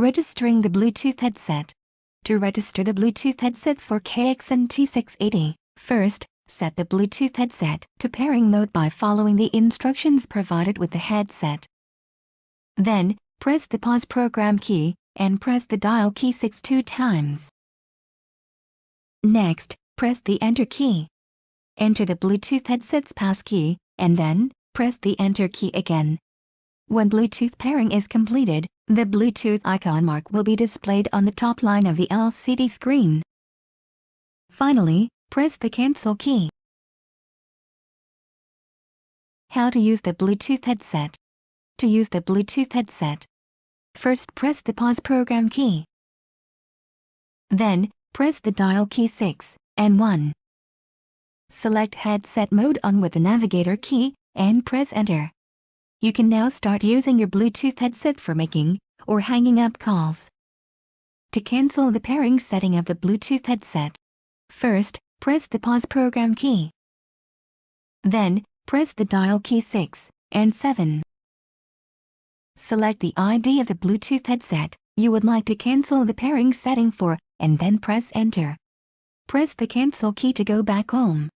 Registering the Bluetooth headset. To register the Bluetooth headset for KX-NT680, first, set the Bluetooth headset to pairing mode by following the instructions provided with the headset. Then, press the pause program key, and press the dial key 2 times. Next, press the enter key. Enter the Bluetooth headset's passkey, and then, press the enter key again. When Bluetooth pairing is completed, the Bluetooth icon mark will be displayed on the top line of the LCD screen. Finally, press the cancel key. How to use the Bluetooth headset. To use the Bluetooth headset, first press the pause program key. Then, press the dial key 6 and 1. Select headset mode on with the navigator key, and press enter. You can now start using your Bluetooth headset for making or hanging up calls. To cancel the pairing setting of the Bluetooth headset, first, press the pause program key. Then, press the dial key 6 and 7. Select the ID of the Bluetooth headset you would like to cancel the pairing setting for, and then press enter. Press the cancel key to go back home.